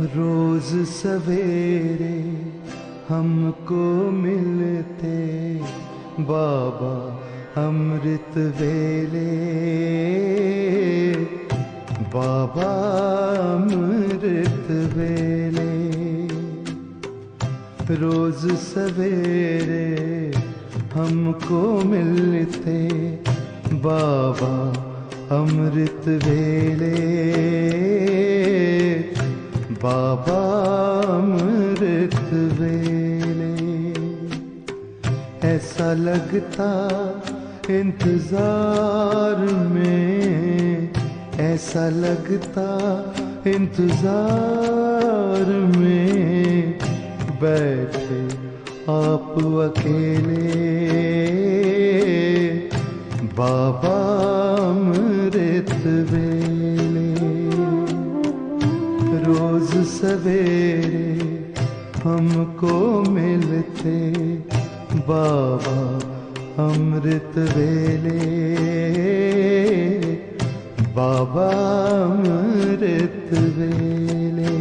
रोज सवेरे हमको मिलते बाबा अमृत वेले, बाबा अमृत वेले। रोज सवेरे हमको मिलते बाबा अमृत वेले, बाबा अमृत वेले। ऐसा लगता इंतजार में, ऐसा लगता इंतजार में, बैठे आप अकेले बाबा अमृत वेले। रोज सवेरे हमको मिलते बाबा अमृत वेले, बाबा अमृत वेले।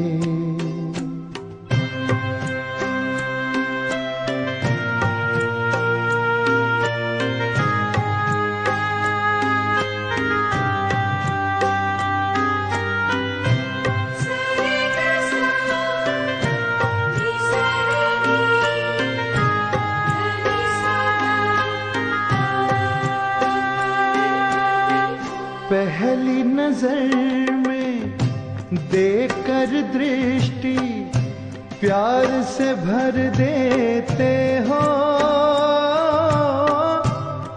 पहली नजर में देखकर दृष्टि प्यार से भर देते हो,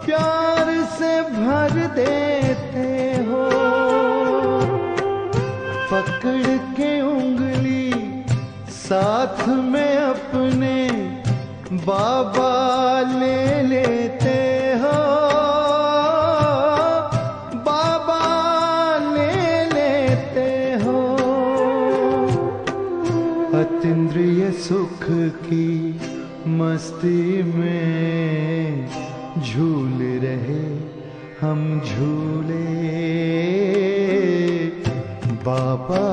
प्यार से भर देते हो। पकड़ के उंगली साथ में अपने बाबा ले लेते हो, अतीन्द्रिय सुख की मस्ती में झूल रहे हम झूले बाबा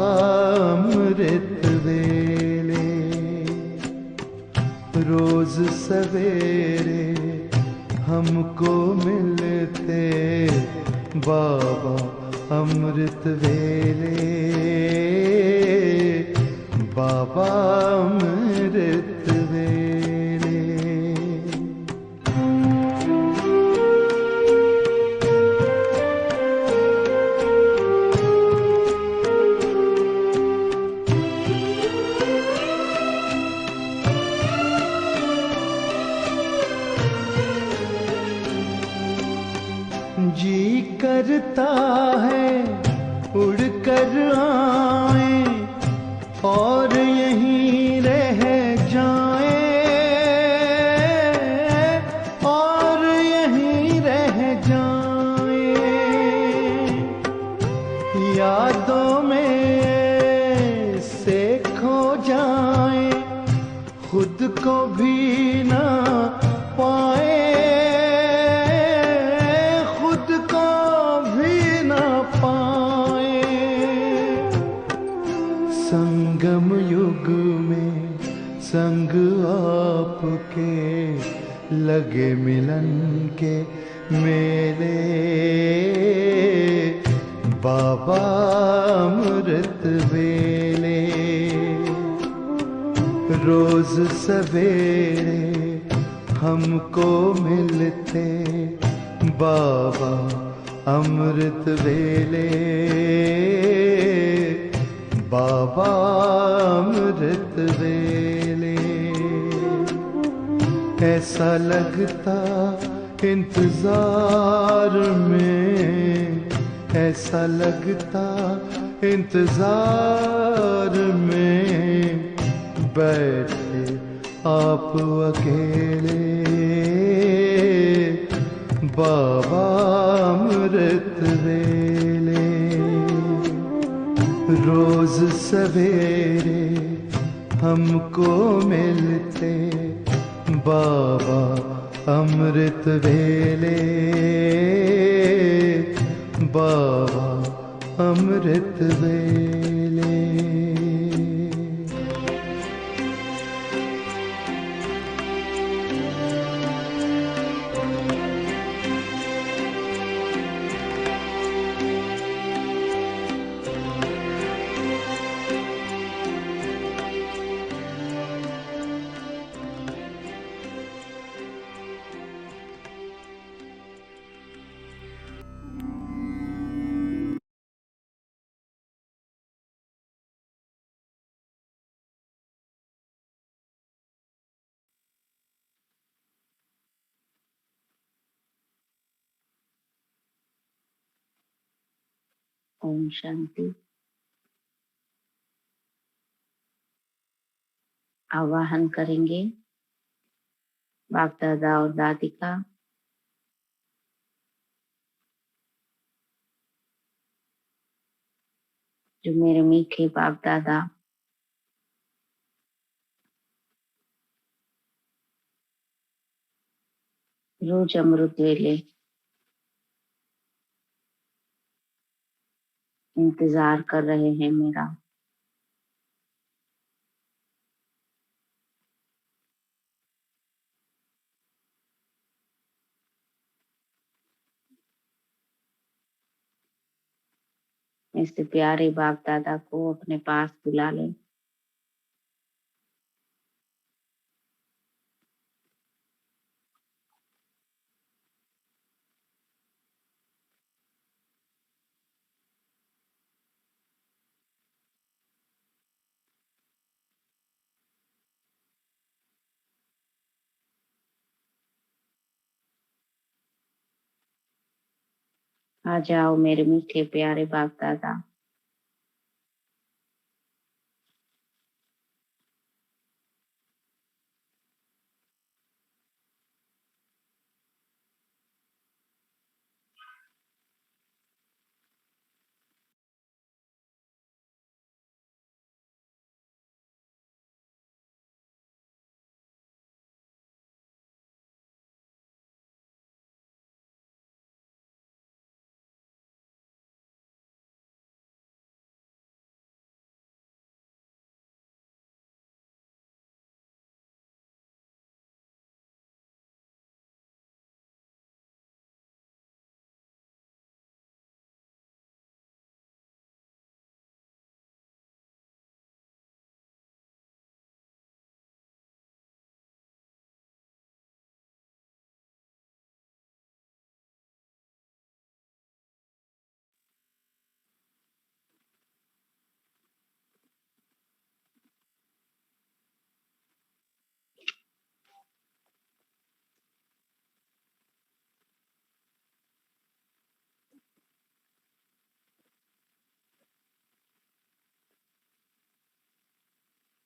अमृत वेले। रोज सवेरे हमको मिलते बाबा अमृत वेले, बाबा अमृत वेले। जी करता है उड़कर आए और यहीं रह जाए, और यहीं रह जाए। यादों में से खो जाए, खुद को भी ना पाए, खुद को भी ना पाए। संगम युग में संग आपके लगे मिलन के मेले बाबा अमृत वेले। रोज सवेरे हमको मिलते बाबा अमृत वेले, बाबा अमृत वेले। ऐसा लगता इंतजार में, ऐसा लगता इंतजार में, बैठे आप अकेले बाबा अमृत वेले। रोज सवेरे हमको मिलते बाबा अमृत वेले, बाबा अमृत वेले। ओम शांति। आवाहन करेंगे बाप दादा और दादी का। जो मेरे मीठे बाप दादा रोज अमृत वेले इंतजार कर रहे हैं मेरा। ऐसे प्यारे बाप दादा को अपने पास बुला लें। आ जाओ मेरे मीठे प्यारे बाप दादा।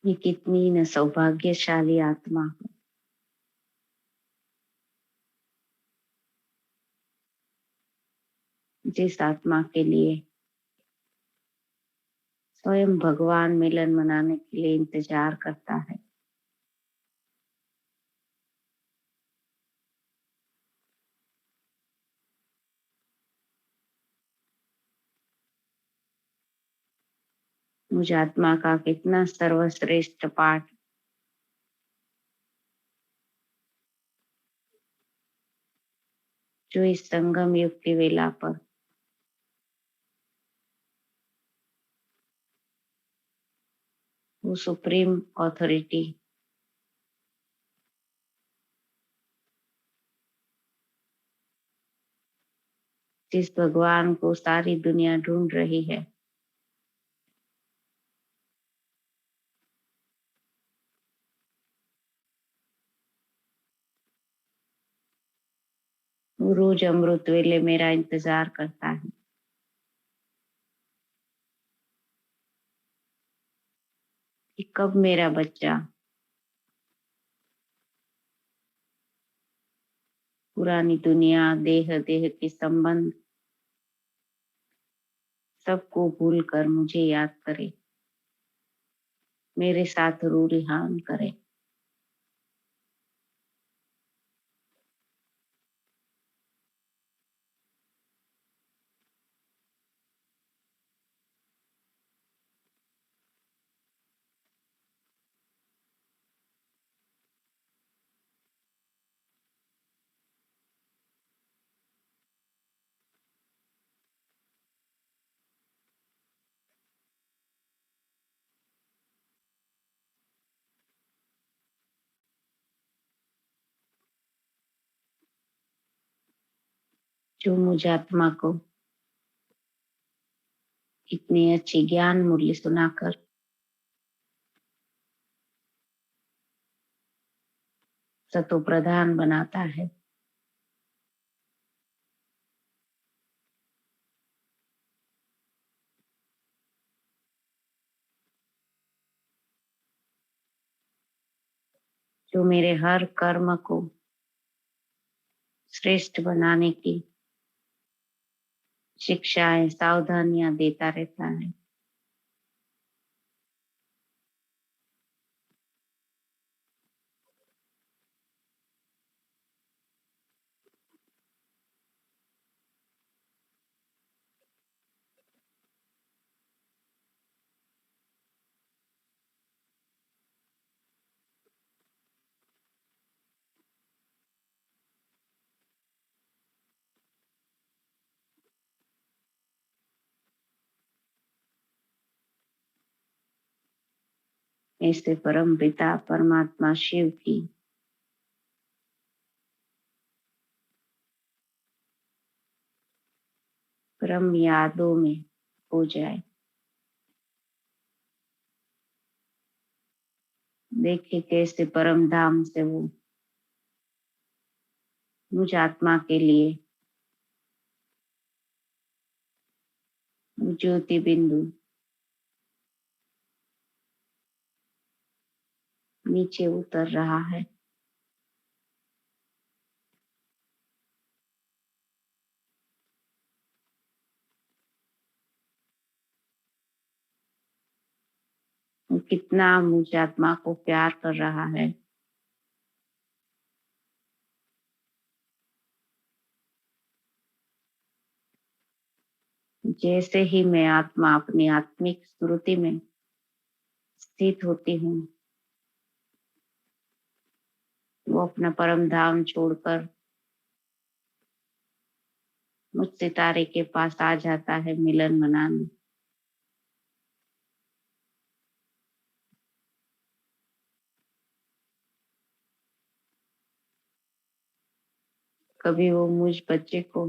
ये कितनी न सौभाग्यशाली आत्मा हो, जिस आत्मा के लिए स्वयं भगवान मिलन मनाने के लिए इंतजार करता है। मुझ आत्मा का कितना सर्वश्रेष्ठ पाठ जो इस संगम युग की वेला पर वो सुप्रीम अथॉरिटी, जिस भगवान को सारी दुनिया ढूंढ रही है, वो रोज अमृत वेले मेरा इंतजार करता है कि कब मेरा बच्चा पुरानी दुनिया, देह देह के संबंध सबको भूल कर मुझे याद करे, मेरे साथ रूरिहान करे। जो मुझ आत्मा को इतनी अच्छी ज्ञान मूल्य सुनाकर सतो प्रधान बनाता है, जो मेरे हर कर्म को श्रेष्ठ बनाने की शिक्षाएं, सावधानियां देता रहता है। ऐसे परम पिता परमात्मा शिव की परम यादों में हो जाए। देखिए कैसे परम धाम से वो मुझ आत्मा के लिए ज्योति बिंदु नीचे उतर रहा है। वो कितना मुझ आत्मा को प्यार कर रहा है। जैसे ही मैं आत्मा अपनी आत्मिक स्मृति में स्थित होती हूँ, वो अपना परम धाम छोड़कर मुझ सितारे के पास आ जाता है मिलन मनाने। कभी वो मुझ बच्चे को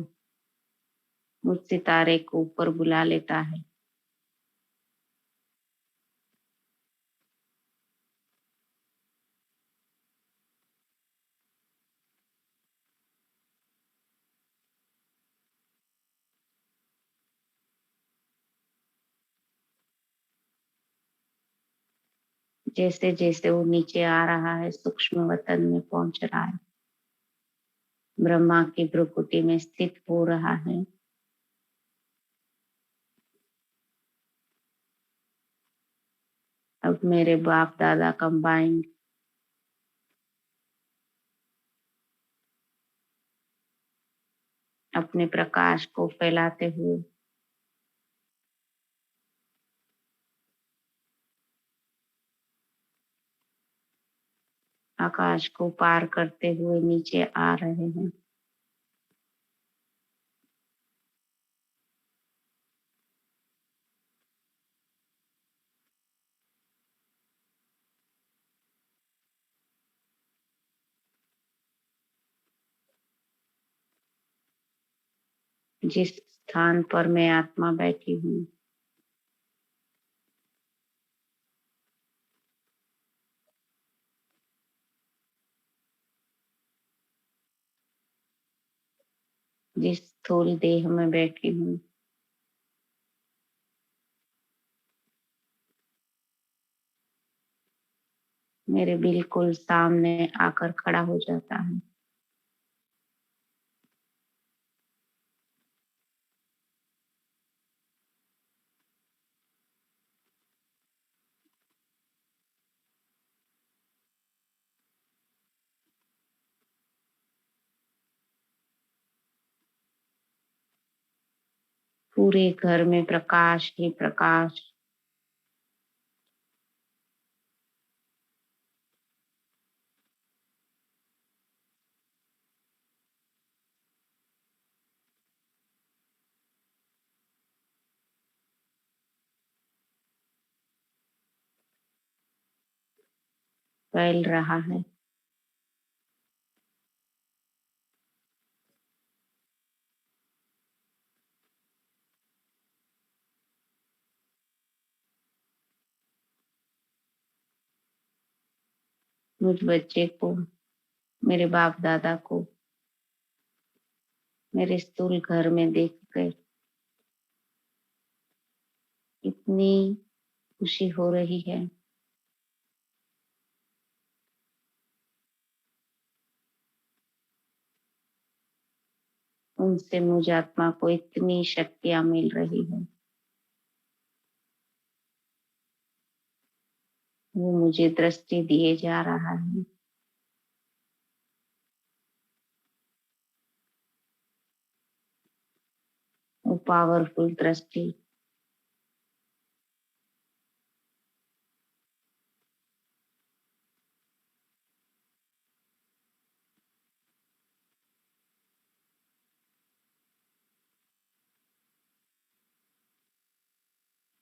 मुझ सितारे को ऊपर बुला लेता है। जैसे जैसे वो नीचे आ रहा है, सूक्ष्म वतन में पहुंच रहा है, ब्रह्मा की भ्रुकुटी में स्थित हो रहा है। अब मेरे बाप दादा कंबाइंड अपने प्रकाश को फैलाते हुए आकाश को पार करते हुए नीचे आ रहे हैं। जिस स्थान पर मैं आत्मा बैठी हूँ, जिस स्थूल देह में बैठी हूँ, मेरे बिल्कुल सामने आकर खड़ा हो जाता है। पूरे घर में प्रकाश ही प्रकाश फैल रहा है। मुझ बच्चे को, मेरे बाप दादा को मेरे स्थूल घर में देखकर इतनी खुशी हो रही है। उनसे मुझ आत्मा को इतनी शक्तियां मिल रही है। वो मुझे दृष्टि दिए जा रहा है। वो पावरफुल दृष्टि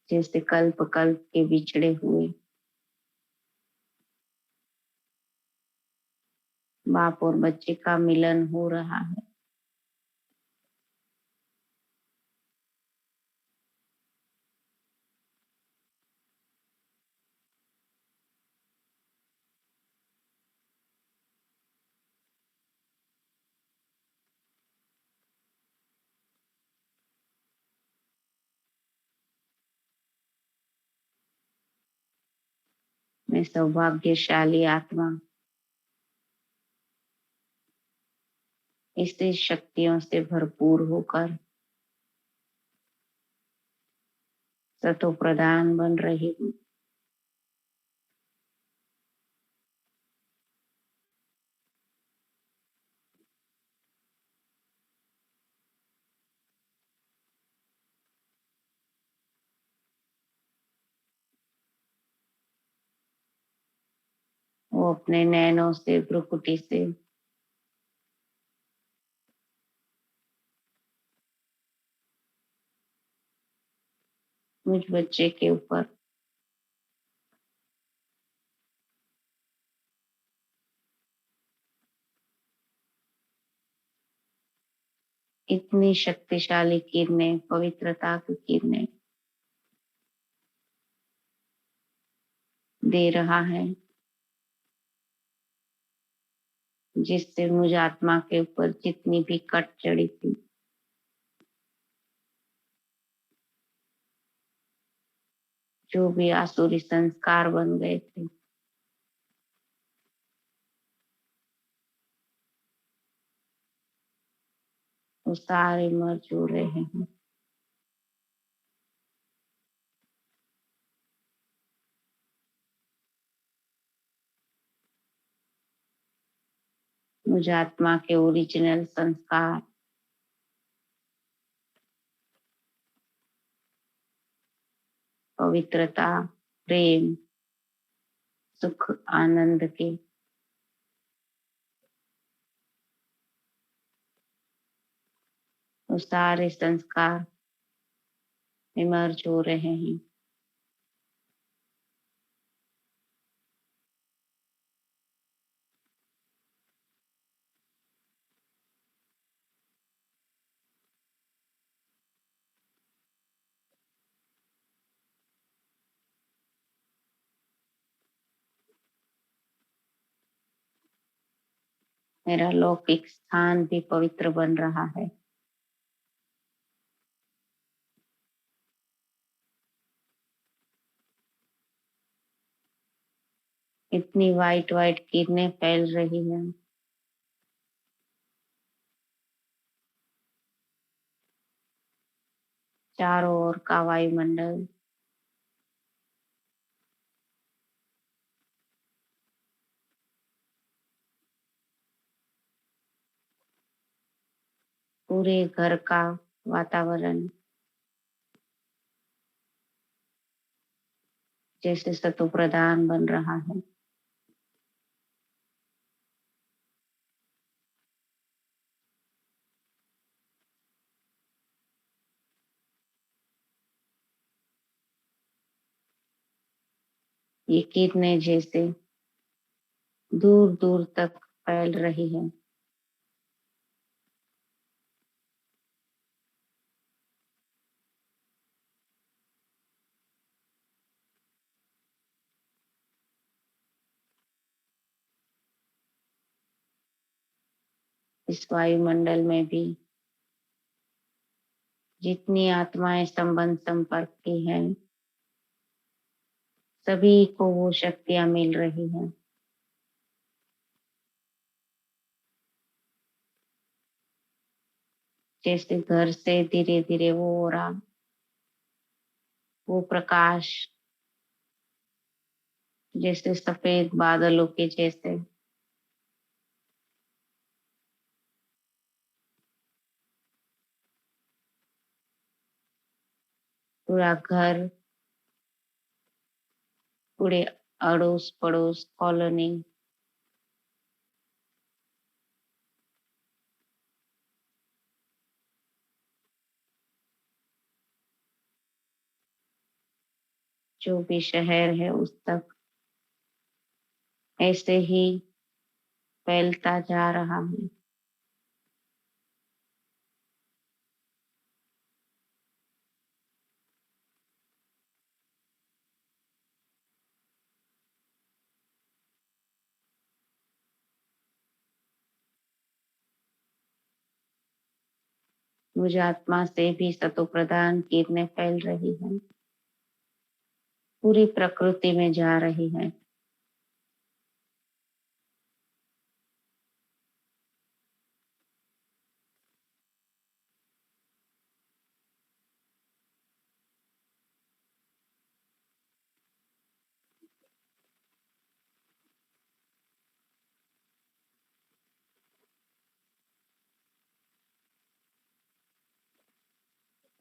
जैसे कल्प कल्प के बिछड़े हुए बाप और बच्चे का मिलन हो रहा है। मैं सौभाग्यशाली आत्मा इस शक्तियों से भरपूर होकर सतो प्रधान बन रही हूँ। वो अपने नैनों से भ्रुकुटी से मुझ बच्चे के ऊपर इतनी शक्तिशाली किरणें, पवित्रता की किरणें दे रहा है, जिससे मुझ आत्मा के ऊपर जितनी भी कट चढ़ी थी, जो भी आसुरी संस्कार बन गए थे, वो सारे मर जो रहे हैं। मुझ आत्मा के ओरिजिनल संस्कार, पवित्रता, प्रेम, सुख, आनंद के वो सारे संस्कार इमर्ज हो रहे हैं। मेरा लौकिक स्थान भी पवित्र बन रहा है। इतनी वाइट वाइट किरणें फैल रही हैं, चारों ओर का वायुमंडल पूरे घर का वातावरण जैसे सतो प्रधान बन रहा है। ये किरणें जैसे दूर दूर तक फैल रही है। इस वायुमंडल में भी जितनी आत्माएं संबंध संपर्क की हैं, सभी को वो शक्तियां मिल रही हैं। जैसे घर से धीरे धीरे वो हो रहा, वो प्रकाश जैसे सफेद बादलों के जैसे पूरा घर, पूरे अड़ोस पड़ोस कॉलोनी जो भी शहर है उस तक ऐसे ही फैलता जा रहा है। मुझ आत्मा से भी सतो प्रधान किरणें फैल रही है, पूरी प्रकृति में जा रही है।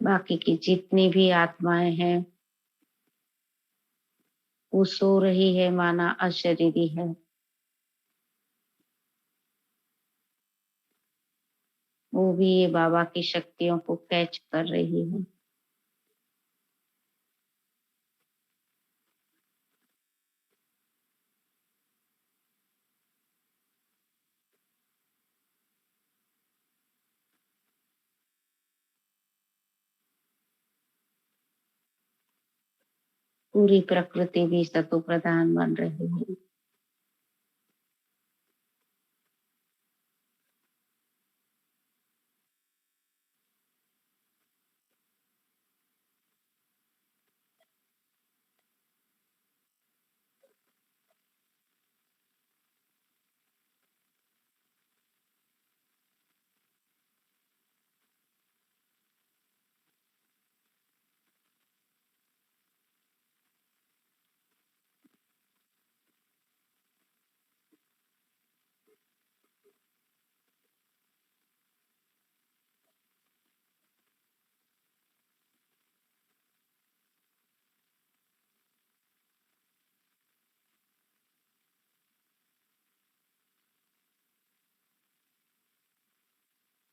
बाकी की जितनी भी आत्माएं हैं वो सो रही है, माना अशरीरी है। वो भी ये बाबा की शक्तियों को कैच कर रही है। पूरी प्रकृति भी सतो प्रधान बन रही है।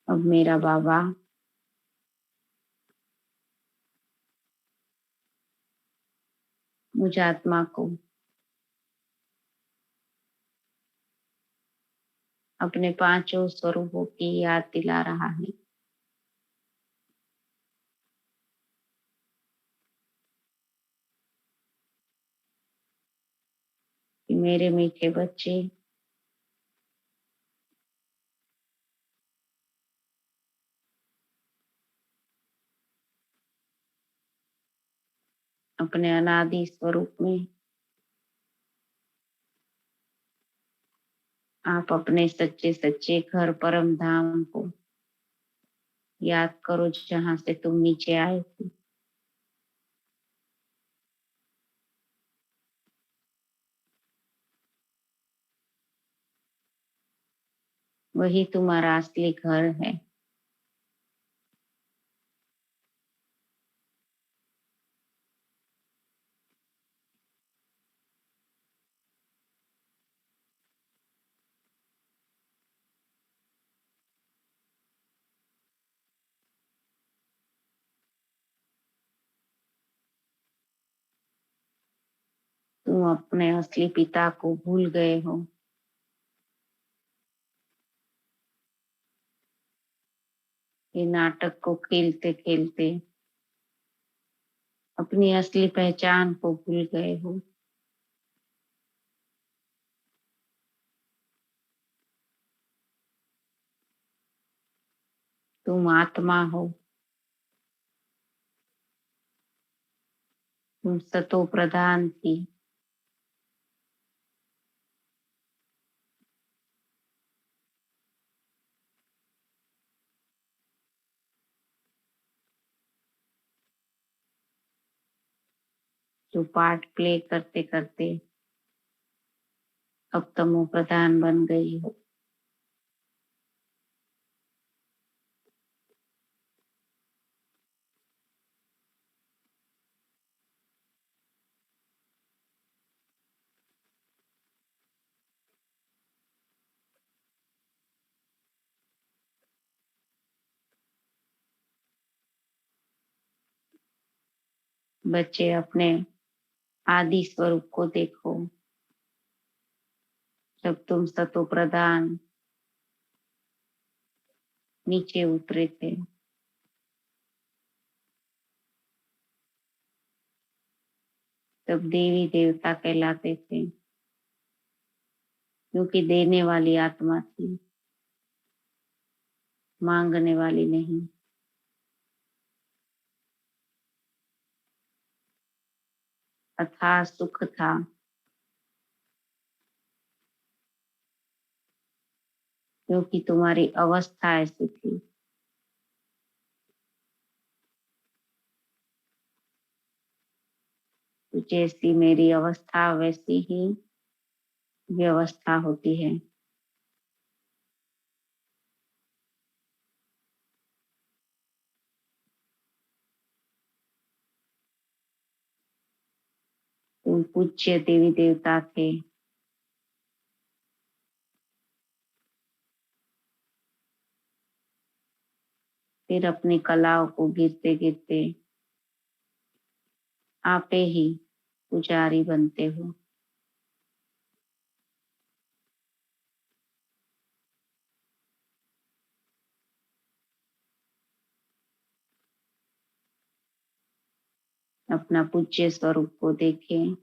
अब मेरा बाबा मुझ आत्मा को अपने पांचों स्वरूपों की याद दिला रहा है कि मेरे मीठे बच्चे, अपने अनादि स्वरूप में आप अपने सच्चे सच्चे घर परम धाम को याद करो, जहां से तुम नीचे आए थे। वही तुम्हारा असली घर है। तुम अपने असली पिता को भूल गए हो। ये नाटक को खेलते खेलते अपनी असली पहचान को भूल गए हो। तुम आत्मा हो, तुम सतो प्रधान थी। जो पार्ट प्ले करते करते अब तमो प्रधान बन गई हो। बच्चे अपने आदि स्वरूप को देखो। जब तुम सतो प्रधान नीचे उतरे थे, तब देवी देवता कहलाते थे, क्योंकि देने वाली आत्मा थी, मांगने वाली नहीं। अथाह सुख था, क्योंकि तुम्हारी अवस्था ऐसी थी। तो जैसी मेरी अवस्था वैसी ही व्यवस्था होती है। तुम पूज्य देवी देवता थे, फिर अपनी कलाओं को गिरते गिरते आपे ही पुजारी बनते हो। अपना पूज्य स्वरूप को देखें।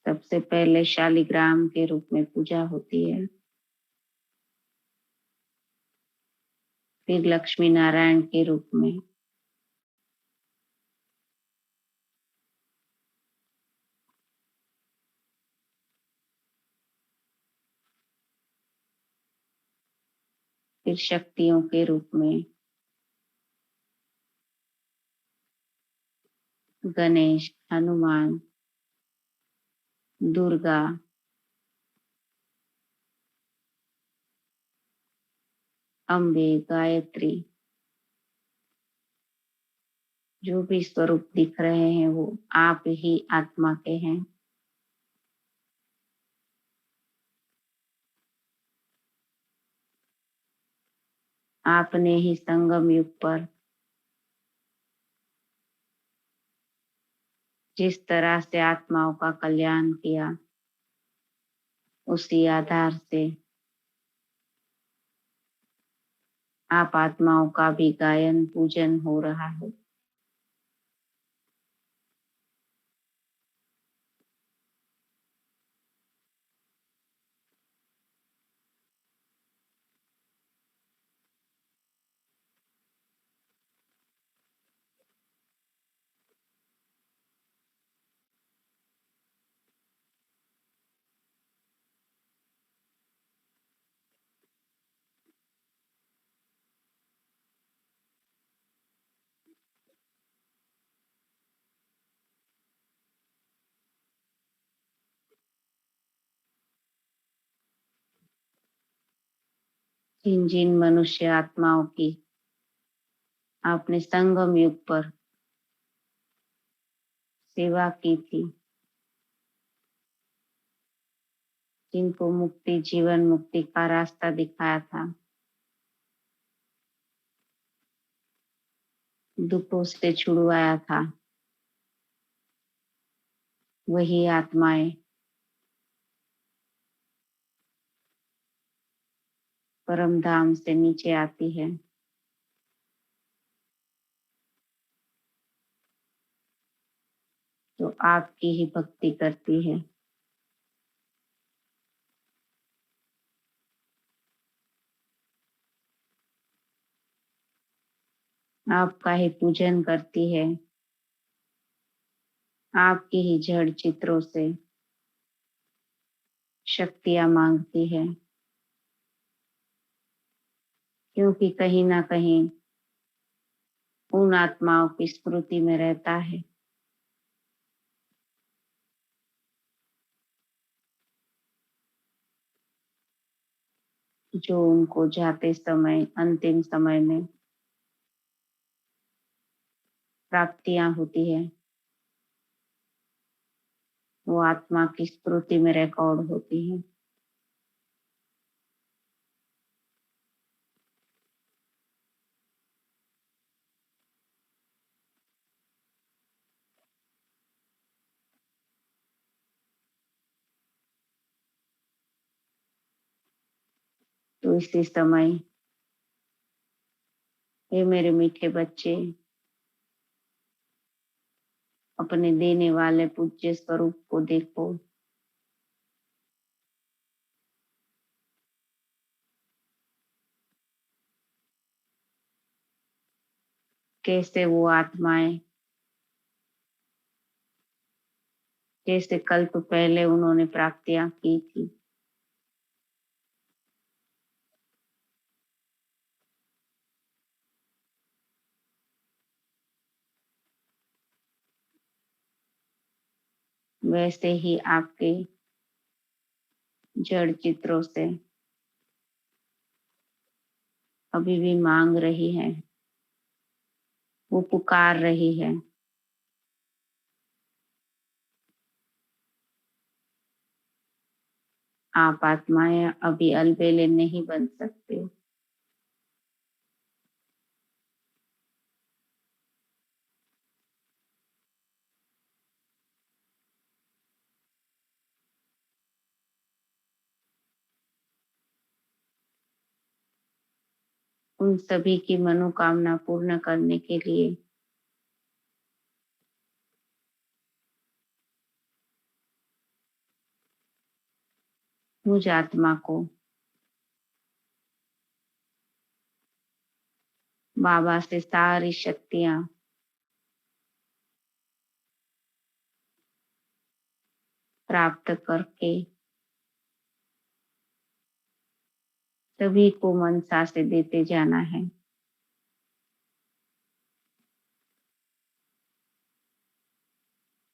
सबसे पहले शालिग्राम के रूप में पूजा होती है, फिर लक्ष्मी नारायण के रूप में, फिर शक्तियों के रूप में, गणेश, हनुमान, दुर्गा, अम्बे, गायत्री, जो भी स्वरूप दिख रहे हैं वो आप ही आत्मा के हैं। आपने ही संगम युग पर जिस तरह से आत्माओं का कल्याण किया, उसी आधार से आप आत्माओं का भी गायन पूजन हो रहा है। जिन जिन मनुष्य आत्माओं की आपने संगम युग पर सेवा की थी, जिनको मुक्ति, जीवन मुक्ति का रास्ता दिखाया था, दुखों से छुड़वाया था, वही आत्माएं परम धाम से नीचे आती है। तो आपकी ही भक्ति करती है। आपका ही पूजन करती है, आपकी ही जड़ चित्रों से शक्तियां मांगती है। क्योंकि कहीं ना कहीं उन आत्माओं की स्मृति में रहता है जो उनको जाते समय अंतिम समय में प्राप्तियां होती है, वो आत्मा की स्मृति में रिकॉर्ड होती है। तो इसी समय हे मेरे मीठे बच्चे, अपने देने वाले पूज्य स्वरूप को देखो। कैसे वो आत्माएं, जैसे कल्प पहले उन्होंने प्राप्तियां की थी, वैसे ही आपके जड़ चित्रों से अभी भी मांग रही है, वो पुकार रही है। आप आत्माएं अभी अलबेले नहीं बन सकते। उन सभी की मनोकामना पूर्ण करने के लिए मुझ आत्मा को बाबा से सारी शक्तियां प्राप्त करके सभी को मनसा से देते जाना है।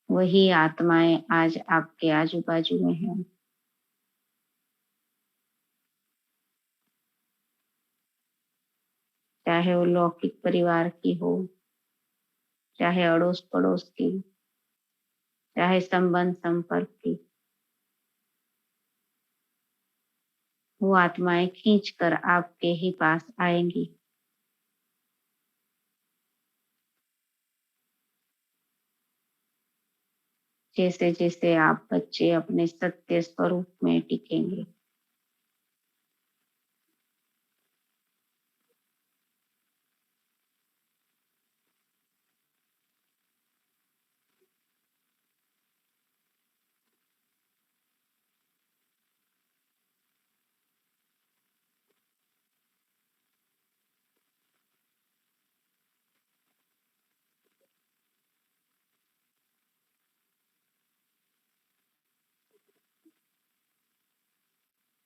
वही आत्माएं आज आपके आजू बाजू में हैं। चाहे वो लौकिक परिवार की हो, चाहे अड़ोस पड़ोस की, चाहे संबंध संपर्क की, वो आत्माएं खींच कर आपके ही पास आएंगी। जैसे जैसे आप बच्चे अपने सत्य स्वरूप में टिकेंगे।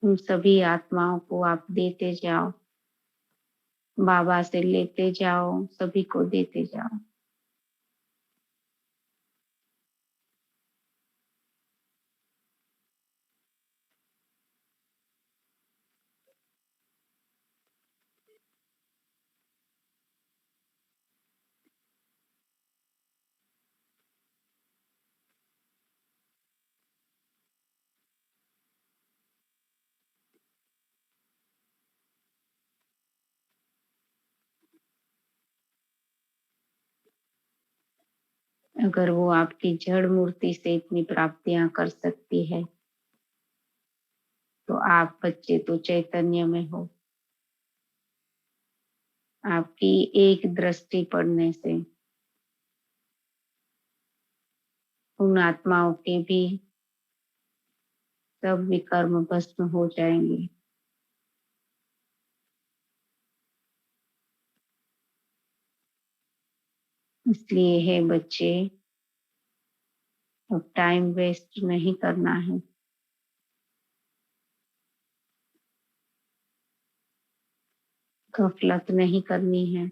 उन सभी आत्माओं को आप देते जाओ, बाबा से लेते जाओ, सभी को देते जाओ। अगर वो आपकी जड़ मूर्ति से इतनी प्राप्तियां कर सकती है, तो आप बच्चे तो चैतन्य में हो। आपकी एक दृष्टि पड़ने से उन आत्माओं के भी सब विकर्म भस्म हो जाएंगे। इसलिए है बच्चे, अब टाइम वेस्ट नहीं करना है। गफलत नहीं करनी है।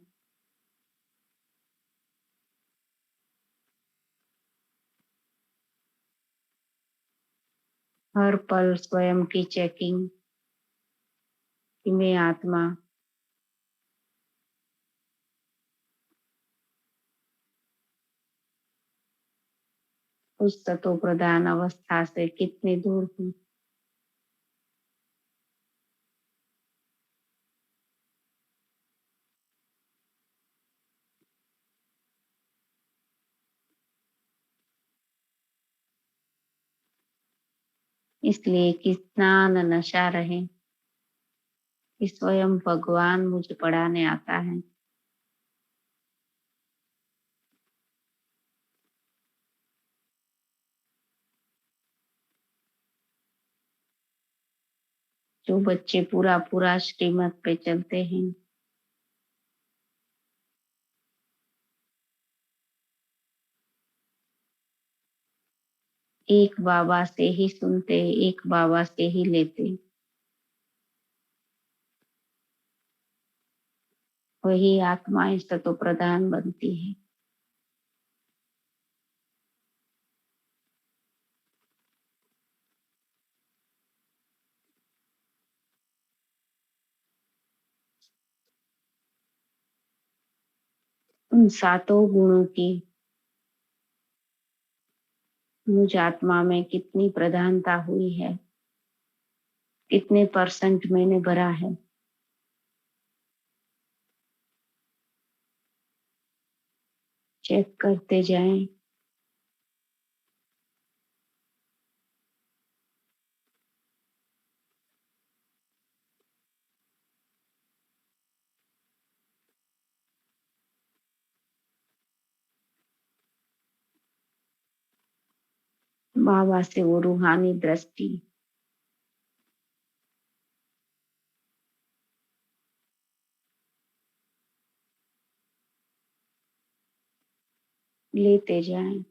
हर पल स्वयं की चेकिंग कि मैं आत्मा उस सतो प्रधान अवस्था से कितनी दूर हूँ। इसलिए कितना न नशा रहे कि स्वयं भगवान मुझे पढ़ाने आता है। जो बच्चे पूरा पूरा श्रीमत पे चलते हैं, एक बाबा से ही सुनते, एक बाबा से ही लेते, वही आत्माएं सतो प्रधान बनती है। उन सातों गुणों की मुझ आत्मा में कितनी प्रधानता हुई है, कितने परसेंट मैंने भरा है। चेक करते जाएं। बाबा से वो रूहानी दृष्टि लेते जाएं।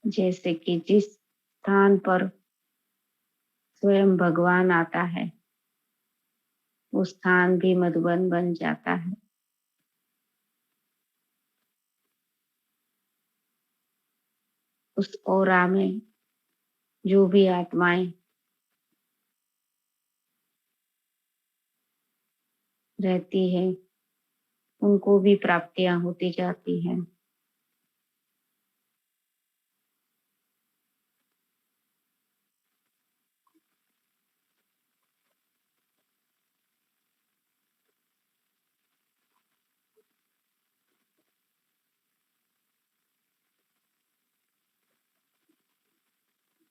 जैसे कि जिस स्थान पर स्वयं भगवान आता है, वो स्थान भी मधुबन बन जाता है। उस ओरा में जो भी आत्माएं रहती है, उनको भी प्राप्तियां होती जाती हैं।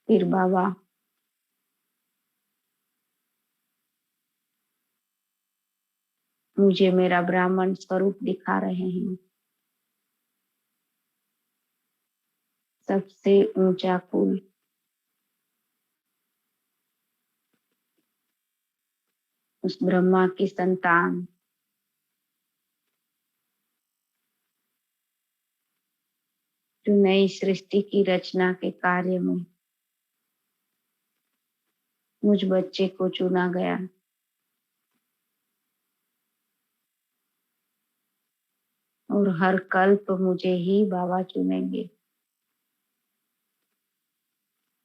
फिर बाबा मुझे मेरा ब्राह्मण स्वरूप दिखा रहे हैं। सबसे ऊंचा कुल, उस ब्रह्मा की संतान, जो नई सृष्टि की रचना के कार्य में मुझ बच्चे को चुना गया। और हर कल्प मुझे ही बाबा चुनेंगे।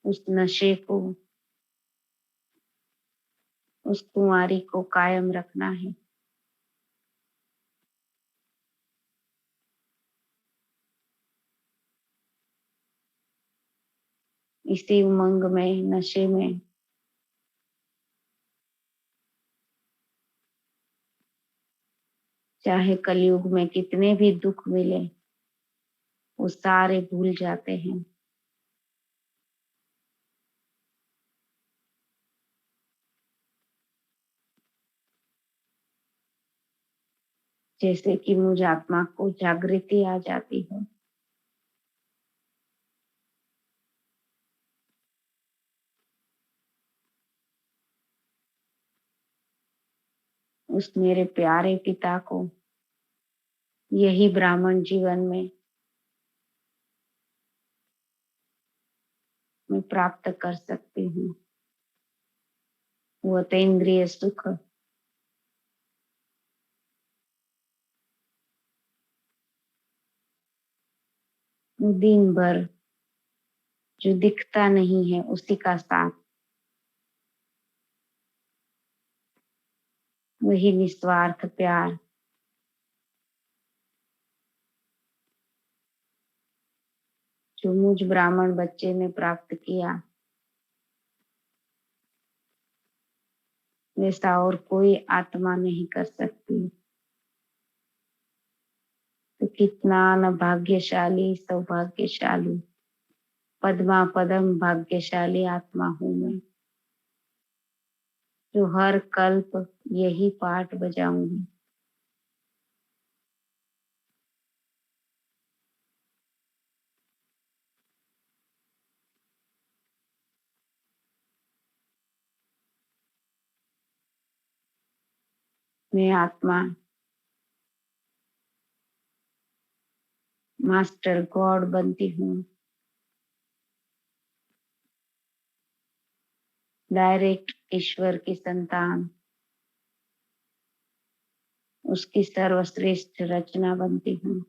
उस नशे को, उस कुंवारी को कायम रखना है। इसी उमंग में, नशे में चाहे कलयुग में कितने भी दुख मिले, वो सारे भूल जाते हैं। जैसे कि मुझ आत्मा को जागृति आ जाती है। उस मेरे प्यारे पिता को यही ब्राह्मण जीवन में मैं प्राप्त कर सकती हूँ। वो अतीन्द्रिय सुख दिन भर जो दिखता नहीं है उसी का साथ, वही निस्वार्थ प्यार जो मुझ ब्राह्मण बच्चे ने प्राप्त किया, वैसा और कोई आत्मा नहीं कर सकती। तो कितना न भाग्यशाली, सौभाग्यशाली, पद्मा पदम भाग्यशाली आत्मा हूँ मैं, जो हर कल्प यही पाठ बजाऊंगी। मैं आत्मा मास्टर गॉड बनती हूँ, डायरेक्ट ईश्वर की संतान, उसकी सर्वश्रेष्ठ रचना बनती हूँ।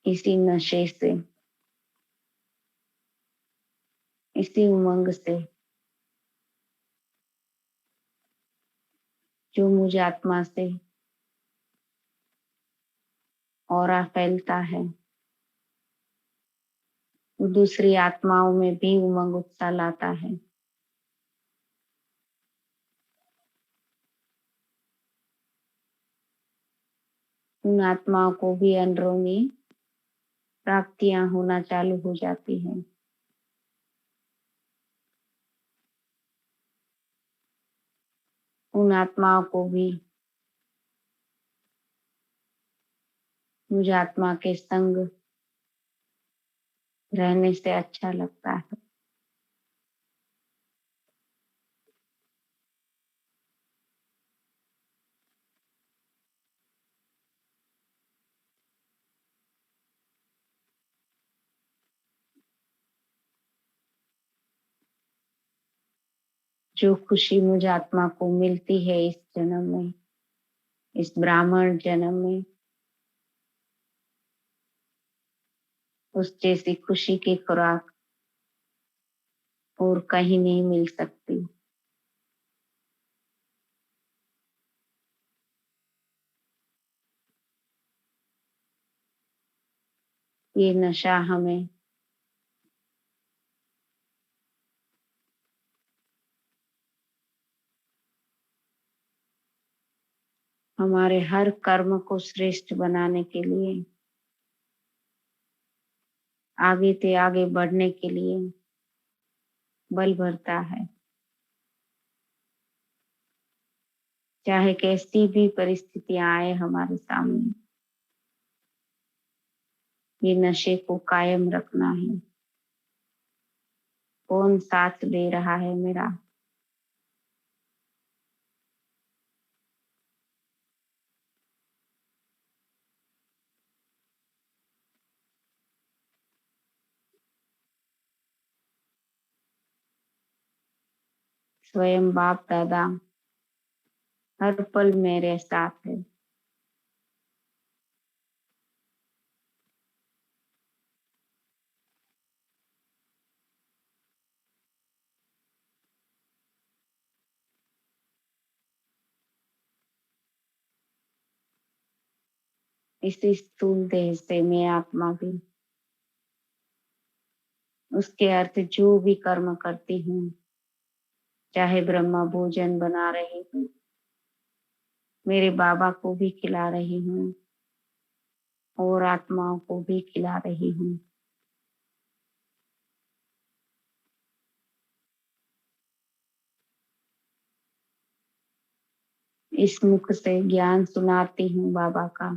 इसी नशे से, इसी उमंग से जो मुझ आत्मा से ऑरा फैलता है, वो दूसरी आत्माओं में भी उमंग उत्साह लाता है। उन आत्माओं को भी अंदरूनी प्राप्तियां होना चालू हो जाती हैं। उन आत्माओं को भी मुझ आत्मा के संग रहने से अच्छा लगता है। जो खुशी मुझ आत्मा को मिलती है इस जन्म में, इस ब्राह्मण जन्म में, उस जैसी खुशी की खुराक और कहीं नहीं मिल सकती। ये नशा हमें हमारे हर कर्म को श्रेष्ठ बनाने के लिए, आगे से आगे बढ़ने के लिए बल भरता है। चाहे कैसी भी परिस्थितियां आए हमारे सामने, ये नशे को कायम रखना है। कौन साथ दे रहा है मेरा? स्वयं बाप दादा हर पल मेरे साथ है। इसी स्थूल देह से मैं आत्मा भी उसके अर्थ जो भी कर्म करती हूँ, चाहे ब्रह्मा भोजन बना रही हूँ, मेरे बाबा को भी खिला रही हूँ और आत्माओं को भी खिला रही हूँ। इस मुख से ज्ञान सुनाती हूँ बाबा का,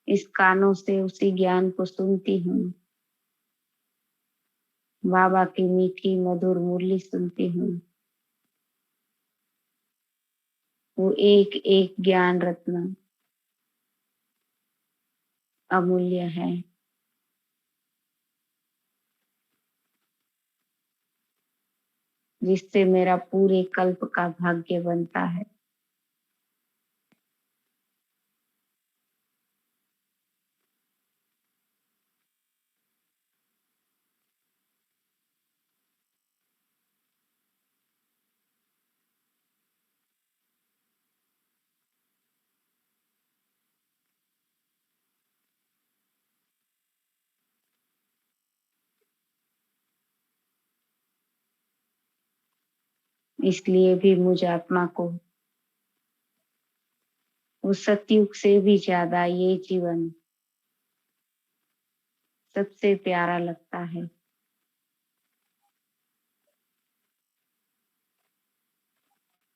इस कानों से उसी ज्ञान को सुनती हूँ, बाबा की मीठी मधुर मुरली सुनती हूँ। वो एक एक ज्ञान रत्न अमूल्य है, जिससे मेरा पूरे कल्प का भाग्य बनता है। इसलिए भी मुझ आत्मा को उस सतयुग से भी ज्यादा ये जीवन सबसे प्यारा लगता है,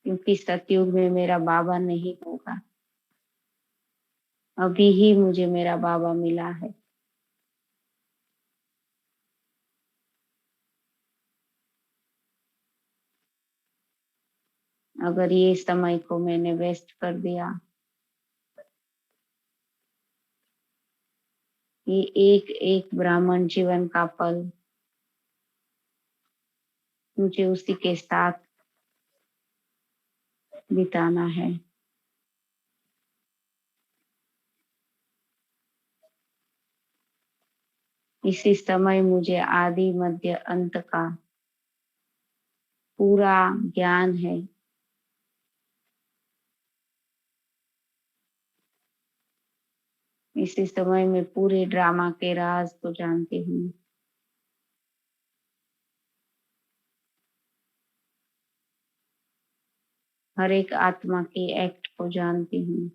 क्योंकि सतयुग में मेरा बाबा नहीं होगा। अभी ही मुझे मेरा बाबा मिला है। अगर ये समय को मैंने वेस्ट कर दिया, ये एक एक ब्राह्मण जीवन का पल मुझे उसी के साथ बिताना है। इसी समय मुझे आदि मध्य अंत का पूरा ज्ञान है। इसी समय में पूरे ड्रामा के राज को जानती हूँ। हर एक आत्मा के एक्ट को जानती हूँ।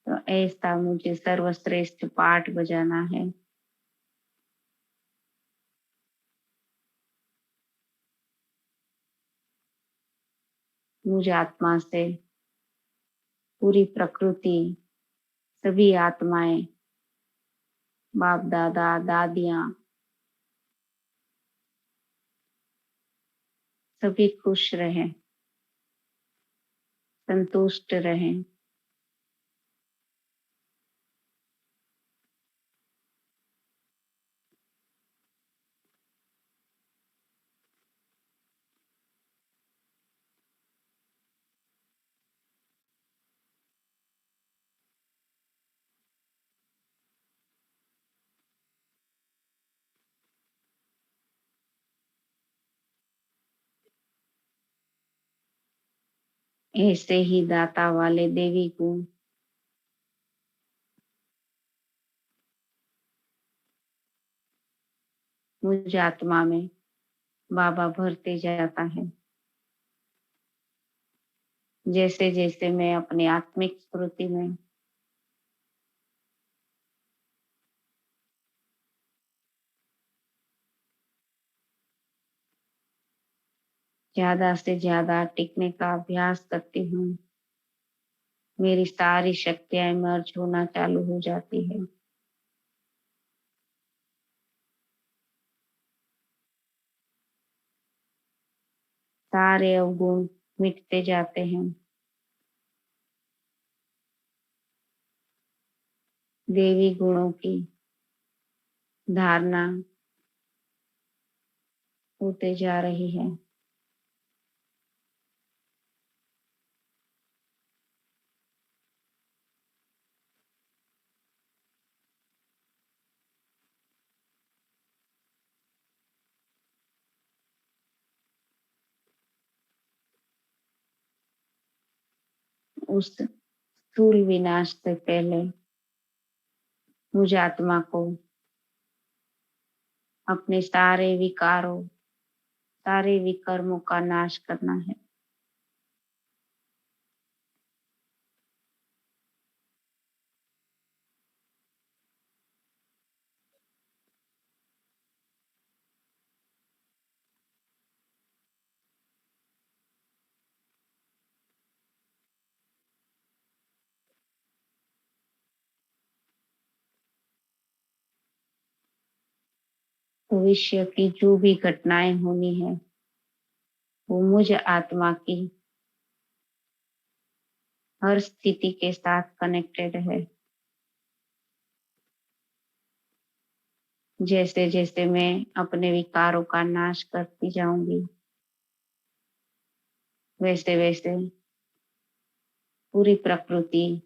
तो ऐसा मुझे सर्वश्रेष्ठ पाठ बजाना है। मुझ आत्मा से पूरी प्रकृति, सभी आत्माएं, बाप दादा दादियां, सभी खुश रहें, संतुष्ट रहें। ऐसे ही दाता वाले देवी गुण मुझ आत्मा में बाबा भरते जाता है। जैसे जैसे मैं अपनी आत्मिक स्मृति में ज्यादा से ज्यादा टिकने का अभ्यास करती हूँ, मेरी सारी शक्तियां मर्ज होना चालू हो जाती है। सारे अवगुण मिटते जाते हैं। देवी गुणों की धारणा होते जा रही है। उस स्थूल विनाश से पहले मुझ आत्मा को अपने सारे विकारों, सारे विकर्मों का नाश करना है। भविष्य की जो भी घटनाएं होनी है वो मुझ आत्मा की हर स्थिति के साथ कनेक्टेड है। जैसे जैसे मैं अपने विकारों का नाश करती जाऊंगी वैसे वैसे पूरी प्रकृति,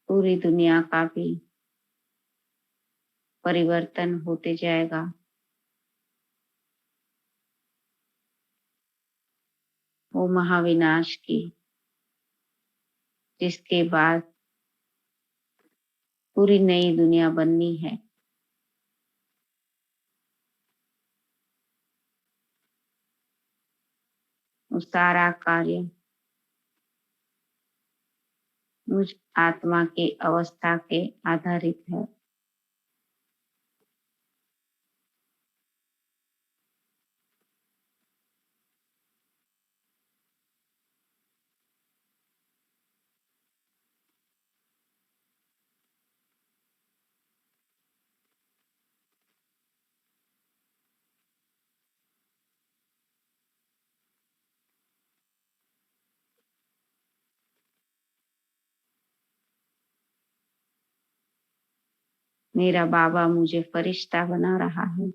पूरी दुनिया का भी परिवर्तन होते जाएगा। वो महाविनाश की, जिसके बाद पूरी नई दुनिया बननी है। वो सारा कार्य मुझ आत्मा की अवस्था के आधारित है। मेरा बाबा मुझे फरिश्ता बना रहा है।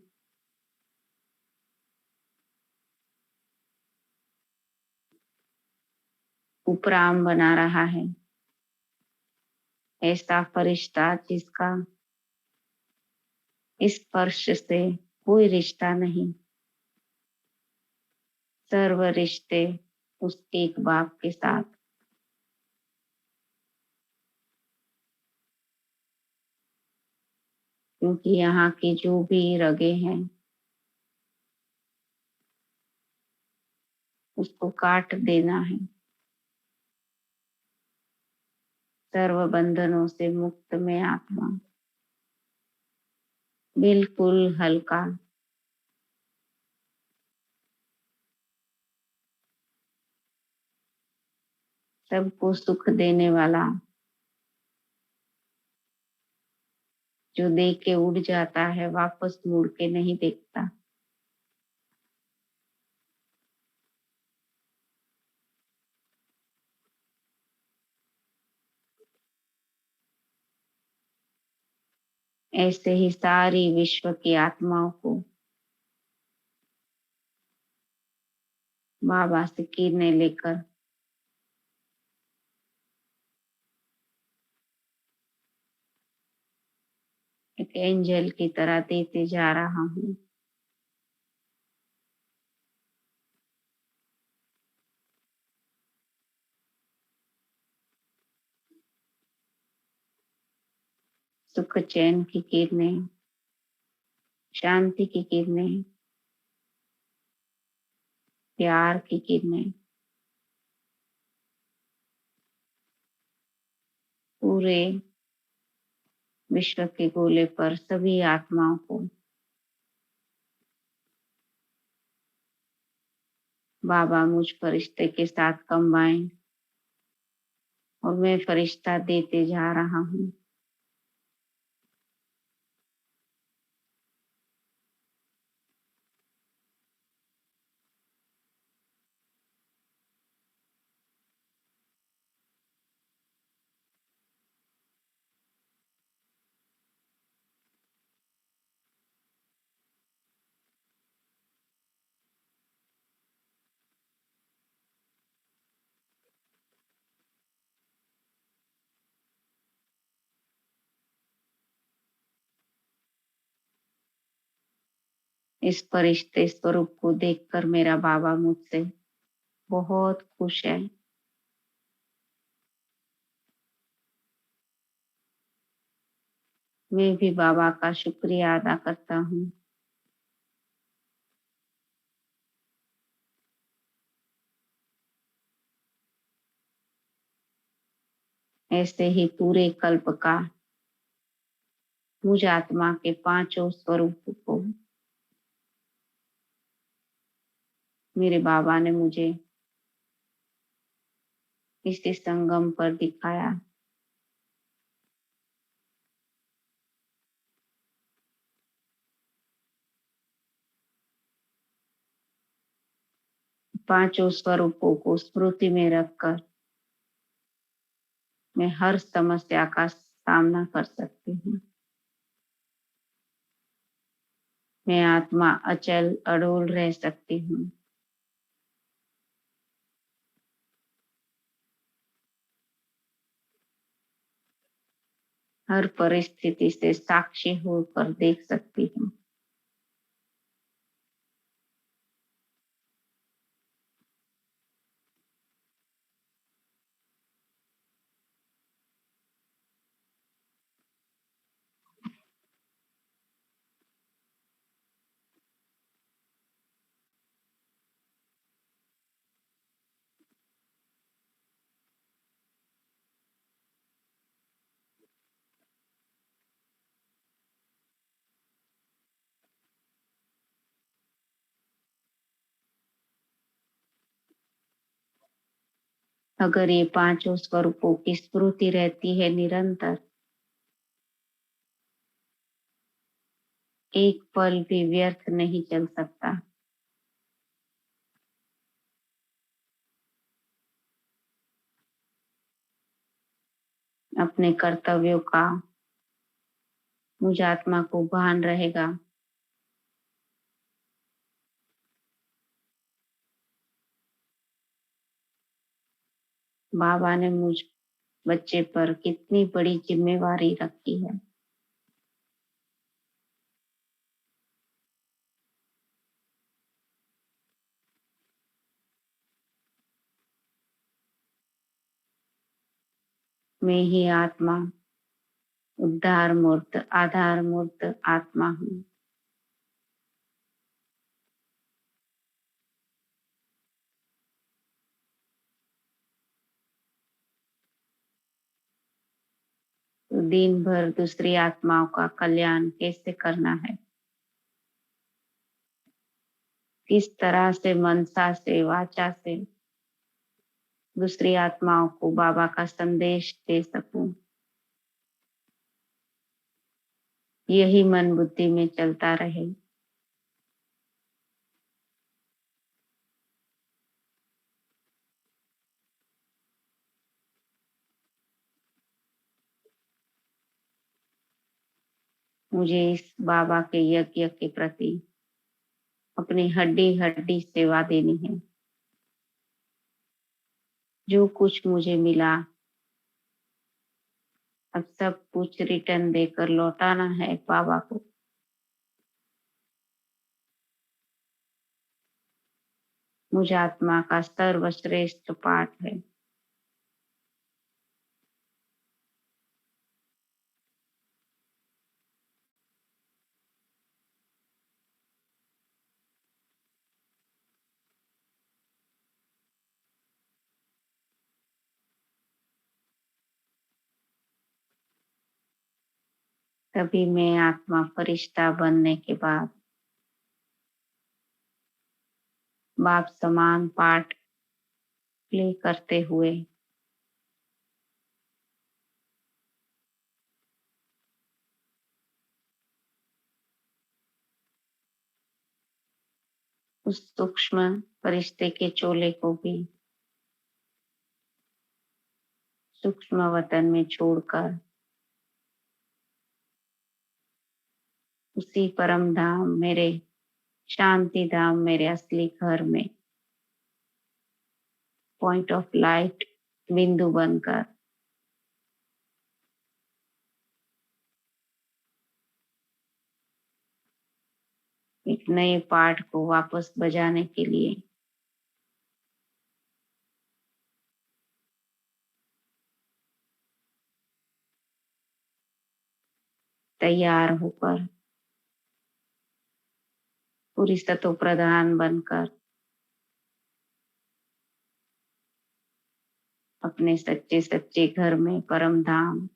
उपराम बना रहा है। ऐसा फरिश्ता जिसका स्पर्श से कोई रिश्ता नहीं। सर्व रिश्ते उस एक बाप के साथ। क्योंकि यहाँ की जो भी रगे हैं उसको काट देना है। सर्व बंधनों से मुक्त में आत्मा, बिल्कुल हल्का, सबको सुख देने वाला, जो दे के उड़ जाता है वापस मुड़ के नहीं देखता। ऐसे ही सारी विश्व की आत्माओं को बाबा से किरणें लेकर एक एंजल की तरह देते जा रहा हूँ। सुख चैन की किरणें, शांति की किरणें, प्यार की किरणें पूरे विश्व के गोले पर सभी आत्माओं को बाबा मुझ फरिश्ते के साथ कंबाइन, और मैं फरिश्ता देते जा रहा हूँ। इस फरिश्ते स्वरूप को देखकर मेरा बाबा मुझसे बहुत खुश है। मैं भी बाबा का शुक्रिया अदा करता हूँ। ऐसे ही पूरे कल्प का मुझ आत्मा के पांचों स्वरूप को मेरे बाबा ने मुझे इस संगम पर दिखाया। पांचों स्वरूपों को स्मृति में रखकर मैं हर समस्या का सामना कर सकती हूँ। मैं आत्मा अचल अडोल रह सकती हूँ। हर परिस्थिति से साक्षी होकर देख सकती हूँ। अगर ये पांचों स्वरूपों की स्फूर्ति रहती है निरंतर, एक पल भी व्यर्थ नहीं चल सकता। अपने कर्तव्यों का मुझ आत्मा को भान रहेगा। बाबा ने मुझ बच्चे पर कितनी बड़ी जिम्मेवारी रखी है। मैं ही आत्मा उद्धार मूर्त आधार मूर्त आत्मा हूँ। तो दिन भर दूसरी आत्माओं का कल्याण कैसे करना है, किस तरह से मनसा से वाचा से दूसरी आत्माओं को बाबा का संदेश दे सकूं, यही मन बुद्धि में चलता रहे। मुझे इस बाबा के यज्ञ के प्रति अपनी हड्डी हड्डी सेवा देनी है। जो कुछ मुझे मिला अब सब कुछ रिटर्न देकर लौटाना है बाबा को। मुझ आत्मा का सर्वश्रेष्ठ पाठ है। तभी मैं आत्मा फरिश्ता बनने के बाद बाप समान पाठ प्ले करते हुए उस सूक्ष्म फरिश्ते के चोले को भी सूक्ष्म वतन में छोड़कर उसी परम धाम मेरे शांति धाम मेरे असली घर में पॉइंट ऑफ लाइट बिंदु बनकर एक नए पाठ को वापस बजाने के लिए तैयार होकर पूरी सतो प्रधान बनकर अपने सच्चे सच्चे घर में परम धाम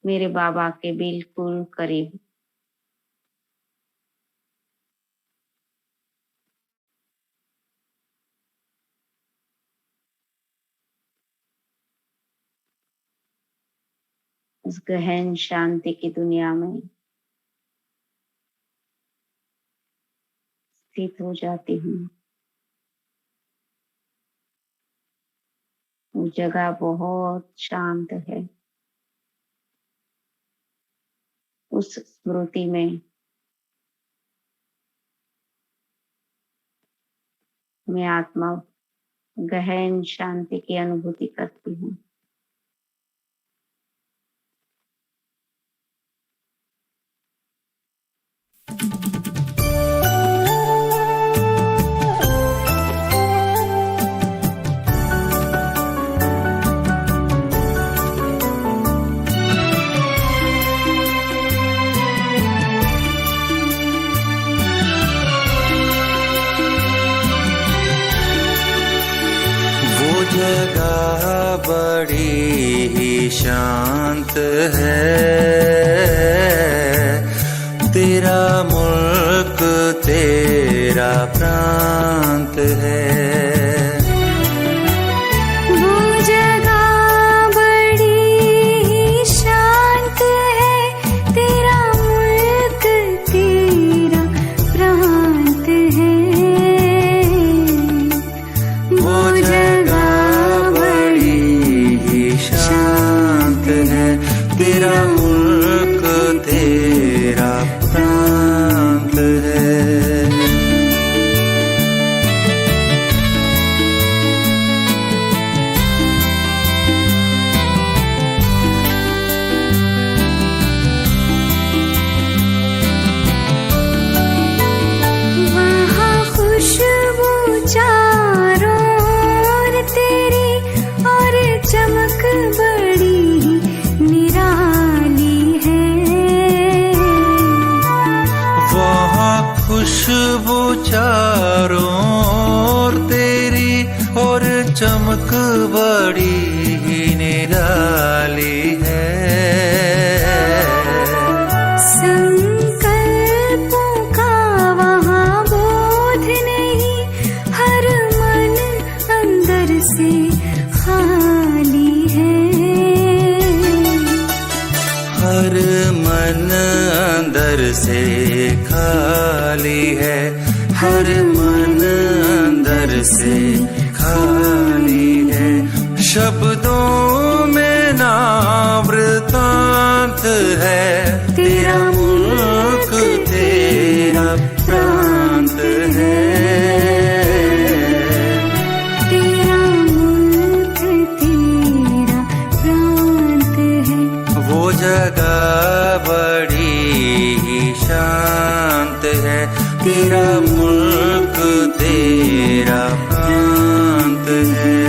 मेरे बाबा के बिल्कुल करीब उस गहन शांति की दुनिया में स्थित हो जाती हूँ। जगह बहुत शांत है। उस स्मृति में मैं आत्मा गहन शांति की अनुभूति करती हूँ। जगह बड़ी ही शांत है, तेरा मुल्क तेरा प्रांत है। तेरा मुल्क तेरा प्रांत है। वहाँ खुशबू चारों ओर तेरी और चमक बड़ी खुशबू चारों ओर तेरी और चमक बड़ी ही निराली है। संकल्पों का वहाँ बोध नहीं, हर मन अंदर से खाली है। हर मन अंदर से खाली है, हर मन अंदर से खाली है। शब्दों में ना वृतांत है, तेरा मुल्क तेरा प्रांत है। तेरा मुल्क तेरा प्रांत है। वो जगह बड़ी ही शांत है, तेरा मुल्क तेरा प्रांत है।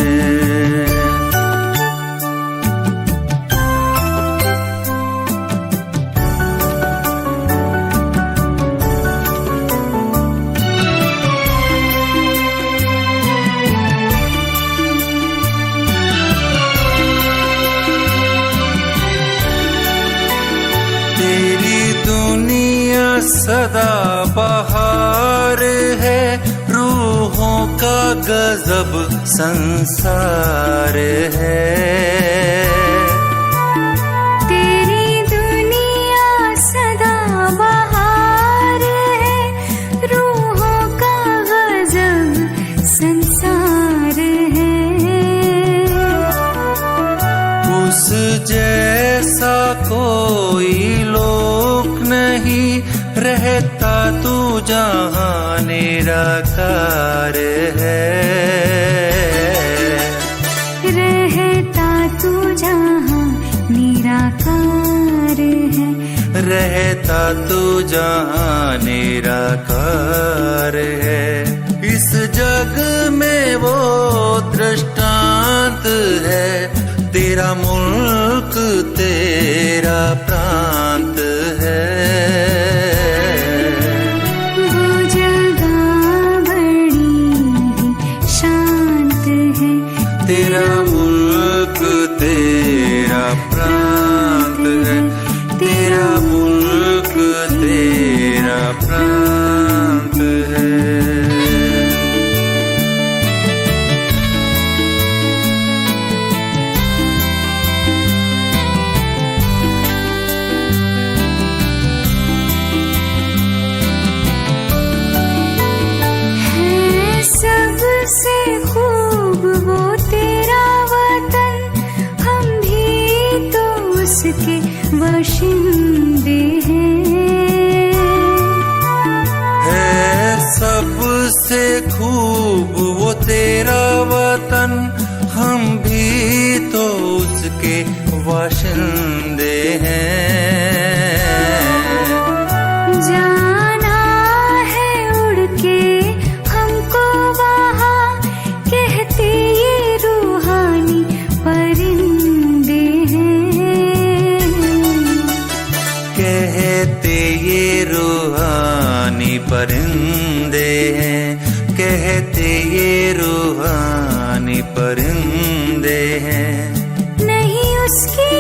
सदा बहार है, रूहों का गजब संसार है। तेरी दुनिया सदा बहार है, रूहों का गजब संसार है। उस जैसा कोई लोक नहीं, रहता तू जहाँ निराकार है। रहता तू जहाँ निराकार है। रहता तू जहाँ निराकार है। इस जग में वो दृष्टांत है, तेरा मुल्क तेरा प्रांत है। तेरा मुल्क तेरा प्रांत है, तेरा मुल्क तेरा प्रांत है। तेरा वतन, हम भी तो उसके बाशिंदे हैं। जाना है उड़ के हमको वहाँ, कहते ये रूहानी परिंदे हैं। कहते ये रूहानी परिंदे हैं, कहते ये रूहानी परिंदे हैं। नहीं उसकी